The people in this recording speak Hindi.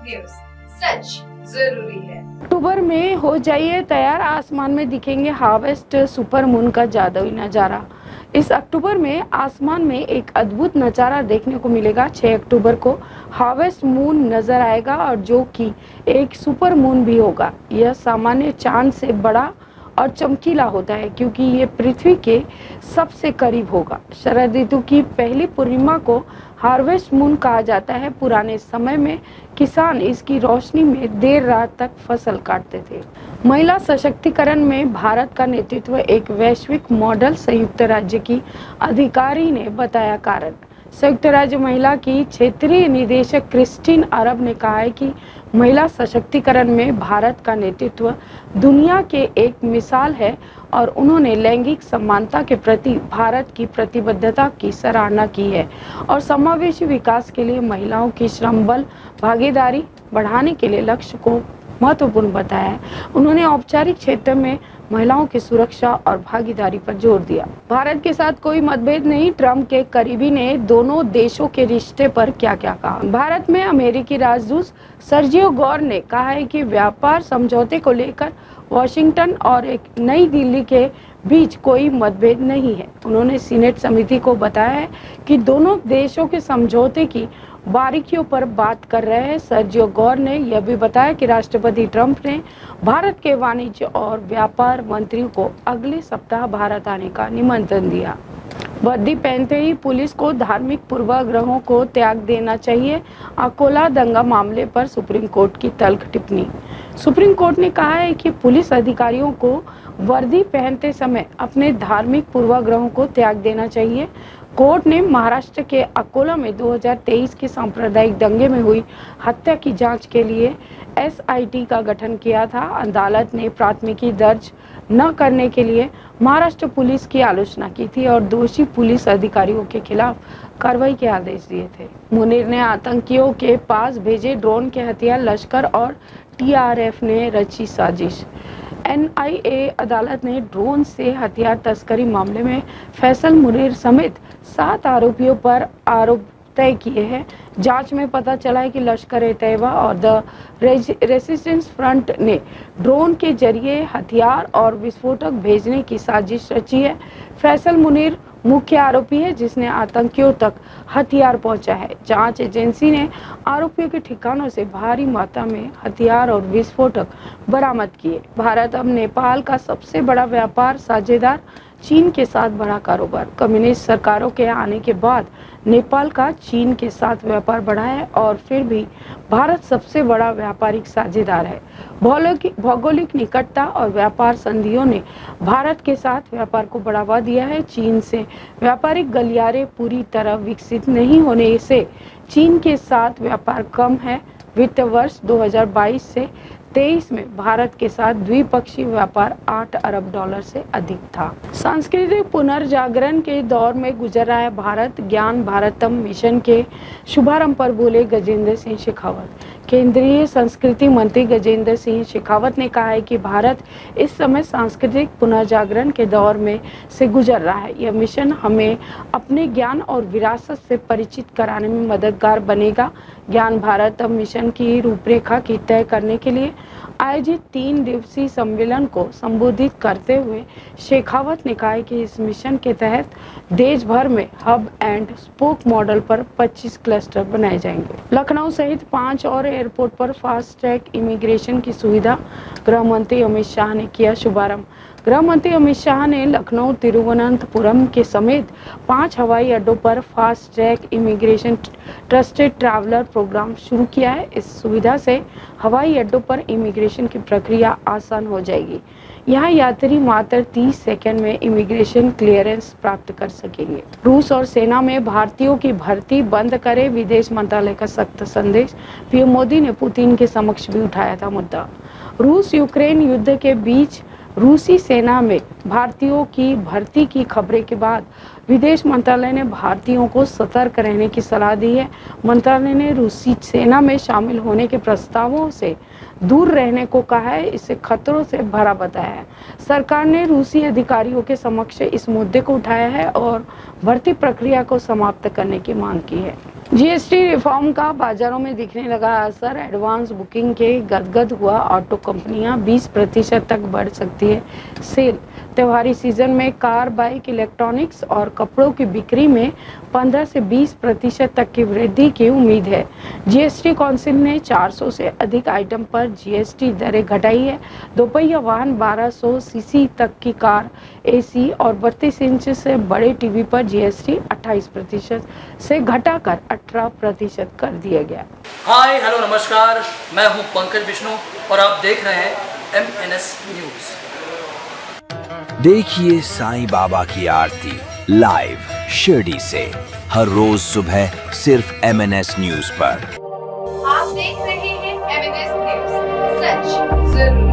न्यूज, सच जरूरी है। अक्टूबर में हो जाइए तैयार, आसमान में दिखेंगे हार्वेस्ट सुपर मून का जादुई नजारा। इस अक्टूबर में आसमान में एक अद्भुत नजारा देखने को मिलेगा। 6 अक्टूबर को हार्वेस्ट मून नजर आएगा और जो कि एक सुपर मून भी होगा। यह सामान्य चांद से बड़ा और चमकीला होता है क्योंकि ये पृथ्वी के सबसे करीब होगा। शरद ऋतु की पहली पूर्णिमा को हार्वेस्ट मून कहा जाता है। पुराने समय में किसान इसकी रोशनी में देर रात तक फसल काटते थे। महिला सशक्तिकरण में भारत का नेतृत्व एक वैश्विक मॉडल, संयुक्त राज्य की अधिकारी ने बताया कारण। संयुक्त राज्य महिला की क्षेत्रीय निदेशक क्रिस्टीन अरब ने कहा है कि महिला सशक्तिकरण में भारत का नेतृत्व दुनिया के एक मिसाल है और उन्होंने लैंगिक समानता के प्रति भारत की प्रतिबद्धता की सराहना की है और समावेशी विकास के लिए महिलाओं की श्रम बल भागीदारी बढ़ाने के लिए लक्ष्य को महत्वपूर्ण बताया है। उन्होंने औपचारिक क्षेत्र में महिलाओं की सुरक्षा और भागीदारी पर जोर दिया। भारत के साथ कोई मतभेद नहीं, ट्रंप के करीबी ने दोनों देशों के रिश्ते पर क्या क्या कहा। भारत में अमेरिकी राजदूत सर्जियो गौर ने कहा है कि व्यापार समझौते को लेकर वॉशिंगटन और एक नई दिल्ली के बीच कोई मतभेद नहीं है। उन्होंने सीनेट समिति को बताया है कि दोनों देशों के समझौते की बारीकियों पर बात कर रहे हैं। सर्जियो गौर ने यह भी बताया कि राष्ट्रपति ट्रंप ने भारत के वाणिज्य और व्यापार मंत्रियों को अगले सप्ताह भारत आने का निमंत्रण दिया। वर्दी पहनते ही पुलिस को धार्मिक पूर्वाग्रहों को त्याग देना चाहिए। अकोला दंगा मामले पर सुप्रीम कोर्ट की तल्ख टिप्पणी। सुप्रीम कोर्ट ने कहा है कि पुलिस अधिकारियों को वर्दी पहनते समय अपने धार्मिक पूर्वाग्रहों को त्याग देना चाहिए। कोर्ट ने महाराष्ट्र के अकोला में 2023 के सांप्रदायिक दंगे में हुई हत्या की जांच के लिए एसआईटी का गठन किया था। अदालत ने प्राथमिकी दर्ज न करने के लिए महाराष्ट्र पुलिस की आलोचना की थी और दोषी पुलिस अधिकारियों के खिलाफ कार्रवाई के आदेश दिए थे। मुनीर ने आतंकियों के पास भेजे ड्रोन के हथियार, लश्कर और टीआरएफ ने रची साजिश। एनआईए अदालत ने ड्रोन से हथियार तस्करी मामले में फैसल मुनीर समेत 7 आरोपियों पर आरोप तय किए हैं। जांच में पता चला है कि लश्कर-ए-तैयबा और द रेजिस्टेंस फ्रंट ने ड्रोन के जरिए हथियार और विस्फोटक भेजने की साजिश रची है। फैसल मुनीर मुख्य आरोपी है जिसने आतंकियों तक हथियार पहुंचा है। जांच एजेंसी ने आरोपियों के ठिकानों से भारी मात्रा में हथियार और विस्फोटक बरामद किए। भारत अब नेपाल का सबसे बड़ा व्यापार साझेदार, चीन के साथ बड़ा कारोबार। कम्युनिस्ट सरकारों के आने के बाद नेपाल का चीन के साथ व्यापार बढ़ा है और फिर भी भारत सबसे बड़ा व्यापारिक साझेदार है। भौगोलिक निकटता और व्यापार संधियों ने भारत के साथ व्यापार को बढ़ावा दिया है। चीन से व्यापारिक गलियारे पूरी तरह विकसित नहीं होने से चीन के साथ व्यापार कम है। वित्त वर्ष 2022 से 23 में भारत के साथ द्विपक्षीय व्यापार 8 अरब डॉलर से अधिक था। सांस्कृतिक पुनर्जागरण के दौर में गुजर रहा है भारत। ज्ञान भारतम मिशन के शुभारंभ पर बोले गजेंद्र सिंह शेखावत। केंद्रीय संस्कृति मंत्री गजेंद्र सिंह शेखावत ने कहा है कि भारत इस समय सांस्कृतिक पुनर्जागरण के दौर में से गुजर रहा है। यह मिशन हमें अपने ज्ञान और विरासत से परिचित कराने में मददगार बनेगा। ज्ञान भारतम मिशन की रूपरेखा की तय करने के लिए आयोजित 3 दिवसीय सम्मेलन को संबोधित करते हुए शेखावत ने कहा कि इस मिशन के तहत देश भर में हब एंड स्पोक मॉडल पर 25 क्लस्टर बनाए जाएंगे। लखनऊ सहित 5 और एयरपोर्ट पर फास्ट ट्रैक इमिग्रेशन की सुविधा गृह मंत्री अमित शाह ने किया शुभारंभ। गृह मंत्री अमित शाह ने लखनऊ, तिरुवनंतपुरम के समेत 5 हवाई अड्डों पर fast track immigration trusted traveller programme शुरू किया है। इस सुविधा से हवाई अड्डों पर इमिग्रेशन की प्रक्रिया आसान हो जाएगी। यहाँ यात्री मात्र 30 सेकंड में इमिग्रेशन क्लियरेंस प्राप्त कर सकेंगे। रूस और सेना में भारतीयों की भर्ती बंद करे, विदेश मंत्रालय का सख्त संदेश। पीएम मोदी ने पुतिन के समक्ष भी उठाया था मुद्दा। रूस यूक्रेन युद्ध के बीच रूसी सेना में भारतीयों की भर्ती की खबरें के बाद विदेश मंत्रालय ने भारतीयों को सतर्क रहने की सलाह दी है। मंत्रालय ने रूसी सेना में शामिल होने के प्रस्तावों से दूर रहने को कहा है। इसे खतरों से भरा बताया है। सरकार ने रूसी अधिकारियों के समक्ष इस मुद्दे को उठाया है और भर्ती प्रक्रिया को समाप्त करने की मांग की है। जीएसटी रिफॉर्म का बाजारों में दिखने लगा असर। एडवांस बुकिंग के गदगद हुआ ऑटो कंपनियां 20% तक बढ़ सकती है सेल। त्योहारी सीजन में कार, बाइक, इलेक्ट्रॉनिक्स और कपड़ों की बिक्री में 15 से 20% तक की वृद्धि की उम्मीद है। जीएसटी काउंसिल ने 400 से अधिक आइटम पर जीएसटी दरें घटाई है। दोपहिया वाहन, 1200 सीसी तक की कार, एसी और 32 इंच से बड़े टीवी पर जीएसटी 28% से घटाकर 18% कर दिया गया। हाय हेलो नमस्कार, मैं हूं पंकज विष्णु और आप देख रहे हैं MNS न्यूज। देखिए साईं बाबा की आरती लाइव शिरडी से हर रोज सुबह सिर्फ MNS न्यूज पर। आप देख रहे हैं MNS न्यूज, सच जरूरी।